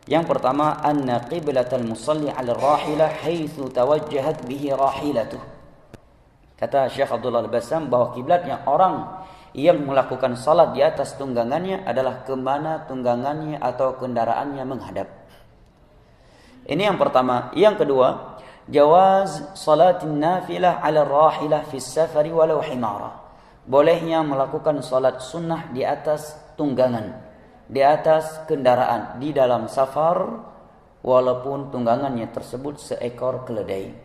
Yang pertama, anna qiblatal musalli 'ala rahilah haitsu tawajjahat bihi rahilatuh. Kata Syekh Abdullah Al-Bassam bahwa kiblatnya orang yang melakukan salat di atas tunggangannya adalah kemana tunggangannya atau kendaraannya menghadap. Ini yang pertama. Yang kedua, jawaz salatin nafilah 'ala rahilah fi safari walau himara. Bolehnya melakukan salat sunnah di atas tunggangan, di atas kendaraan di dalam safar walaupun tunggangannya tersebut seekor keledai.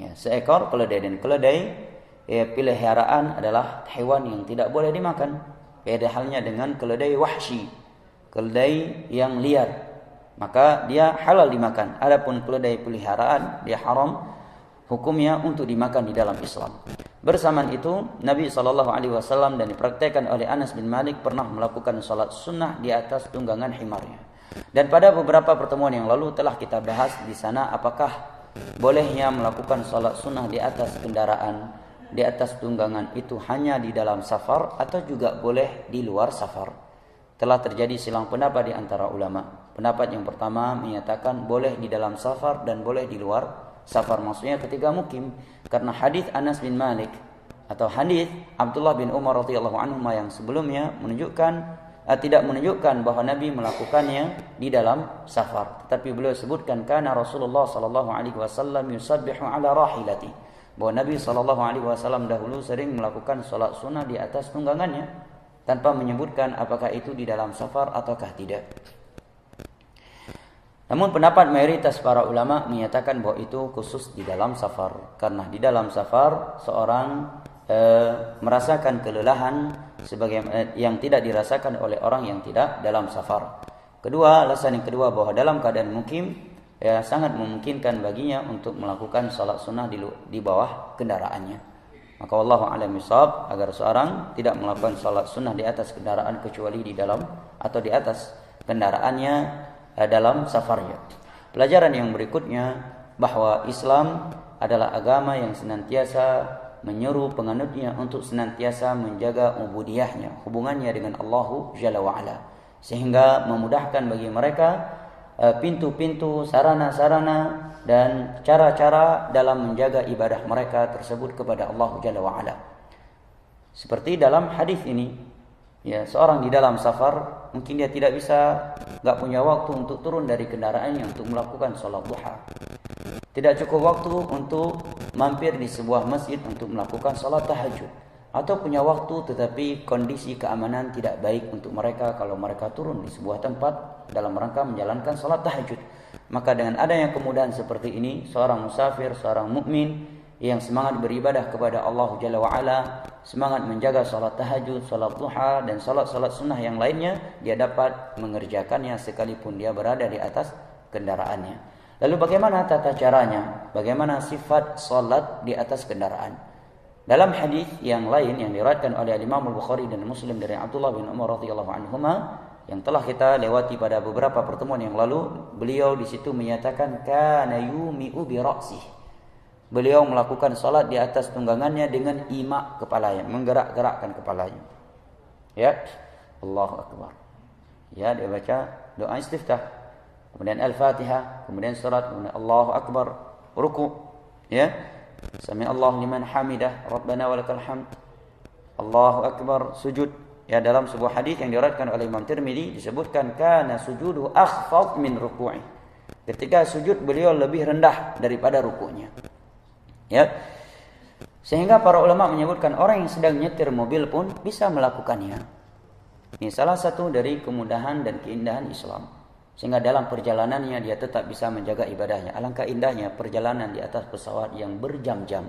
Ya, seekor keledai, dan keledai peliharaan adalah hewan yang tidak boleh dimakan. Beda halnya dengan keledai wahsy, keledai yang liar, maka dia halal dimakan. Adapun keledai peliharaan dia haram hukumnya untuk dimakan di dalam Islam. Bersamaan itu Nabi SAW dan dipraktekkan oleh Anas bin Malik pernah melakukan salat sunnah di atas tunggangan himarnya. Dan pada beberapa pertemuan yang lalu telah kita bahas di sana apakah bolehnya melakukan salat sunnah di atas kendaraan, di atas tunggangan itu hanya di dalam safar atau juga boleh di luar safar. Telah terjadi silang pendapat di antara ulama. Pendapat yang pertama menyatakan boleh di dalam safar dan boleh di luar safar, maksudnya ketika mukim, karena hadis Anas bin Malik atau hadis Abdullah bin Umar radhiyallahu anhu yang sebelumnya tidak menunjukkan bahwa Nabi melakukannya di dalam safar, tetapi beliau sebutkan karena Rasulullah sallallahu alaihi wasallam yusabbihu ala rahilati, bahwa Nabi sallallahu alaihi wasallam dahulu sering melakukan salat sunnah di atas tunggangannya tanpa menyebutkan apakah itu di dalam safar ataukah tidak. Namun pendapat mayoritas para ulama menyatakan bahwa itu khusus di dalam safar, karena di dalam safar seorang merasakan kelelahan sebagaimana yang tidak dirasakan oleh orang yang tidak dalam safar. Kedua, alasan yang kedua bahwa dalam keadaan mukim sangat memungkinkan baginya untuk melakukan salat sunnah di bawah kendaraannya. Maka wallahu a'lam bishawab, agar seorang tidak melakukan salat sunnah di atas kendaraan kecuali di dalam atau di atas kendaraannya dalam safarnya. Pelajaran yang berikutnya bahwa Islam adalah agama yang senantiasa menyeru penganutnya untuk senantiasa menjaga ubudiyahnya, hubungannya dengan Allah Jalla wa'ala, sehingga memudahkan bagi mereka pintu-pintu, sarana-sarana dan cara-cara dalam menjaga ibadah mereka tersebut kepada Allah Jalla wa'ala. Seperti dalam hadis ini, ya, seorang di dalam safar mungkin dia tidak punya waktu untuk turun dari kendaraannya untuk melakukan salat duha. Tidak cukup waktu untuk mampir di sebuah masjid untuk melakukan salat tahajud, atau punya waktu tetapi kondisi keamanan tidak baik untuk mereka kalau mereka turun di sebuah tempat dalam rangka menjalankan salat tahajud. Maka dengan adanya kemudahan seperti ini, seorang musafir, seorang mukmin yang semangat beribadah kepada Allah Jalla wa'ala, semangat menjaga salat tahajud, salat duha dan salat-salat sunnah yang lainnya, dia dapat mengerjakannya sekalipun dia berada di atas kendaraannya. Lalu bagaimana tata caranya? Bagaimana sifat salat di atas kendaraan? Dalam hadis yang lain yang diriwayatkan oleh Imam Al-Bukhari dan Muslim dari Abdullah bin Umar radhiyallahu anhuma yang telah kita lewati pada beberapa pertemuan yang lalu, beliau di situ menyatakan kana yumi'u bi ra'sihi. Beliau melakukan salat di atas tunggangannya dengan imak kepalanya, menggerak-gerakkan kepalanya. Ya, Allahu Akbar. Ya, dia baca doa istiftah, kemudian Al-Fatihah, kemudian surat, kemudian Allahu Akbar, ruku. Ya, Sami Allahu liman hamidah, Rabbana walakal hamd. Allahu Akbar, sujud. Ya, dalam sebuah hadis yang diriwayatkan oleh Imam Tirmidzi disebutkan kana sujudu akhfad min ruku'i. Ketika sujud beliau lebih rendah daripada rukunya. Ya, sehingga para ulama menyebutkan orang yang sedang nyetir mobil pun bisa melakukannya. Ini salah satu dari kemudahan dan keindahan Islam, sehingga dalam perjalanannya dia tetap bisa menjaga ibadahnya. Alangkah indahnya perjalanan di atas pesawat yang berjam-jam.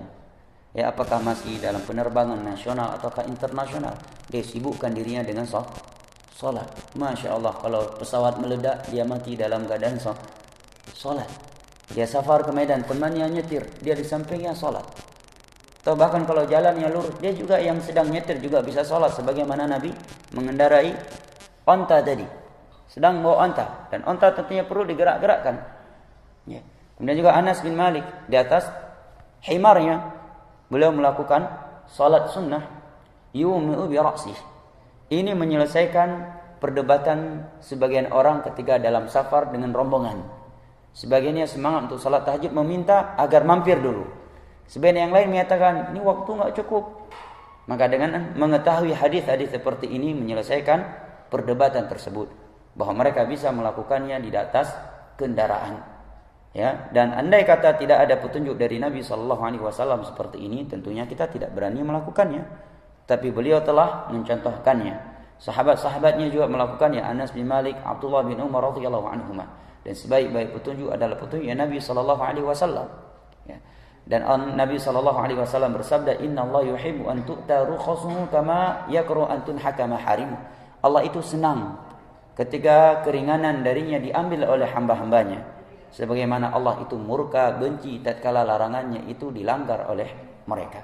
Ya, apakah masih dalam penerbangan nasional ataukah internasional, dia sibukkan dirinya dengan salat. Masya Allah, kalau pesawat meledak dia mati dalam keadaan salat. Dia safar ke Medan, temannya nyetir, dia di sampingnya salat. Atau bahkan kalau jalannya lurus, dia juga yang sedang nyetir juga bisa salat, sebagaimana Nabi mengendarai onta tadi, sedang bawa onta, dan onta tentunya perlu digerak-gerakkan. Ya. Kemudian juga Anas bin Malik di atas himarnya, beliau melakukan salat sunnah yumi'u bi ra'sih. Ini menyelesaikan perdebatan sebagian orang ketika dalam safar dengan rombongan. Sebagiannya semangat untuk salat tahajud meminta agar mampir dulu. Sebagian yang lain menyatakan ini waktu enggak cukup. Maka dengan mengetahui hadis-hadis seperti ini menyelesaikan perdebatan tersebut, bahwa mereka bisa melakukannya di atas kendaraan. Ya, dan andai kata tidak ada petunjuk dari Nabi sallallahu alaihi wasallam seperti ini, tentunya kita tidak berani melakukannya. Tapi beliau telah mencontohkannya. Sahabat-sahabatnya juga melakukannya, Anas bin Malik, Abdullah bin Umar radhiyallahu anhuma. Dan sebaik-baik petunjuk adalah petunjuk Nabi sallallahu alaihi wasallam. Ya. Dan Nabi sallallahu alaihi wasallam bersabda, "Innallaha yuhibbu an tu'ta rukhasuhu kama yakrahu an tunhaka maharimu." Allah itu senang ketika keringanan darinya diambil oleh hamba-hambanya, sebagaimana Allah itu murka, benci tatkala larangannya itu dilanggar oleh mereka.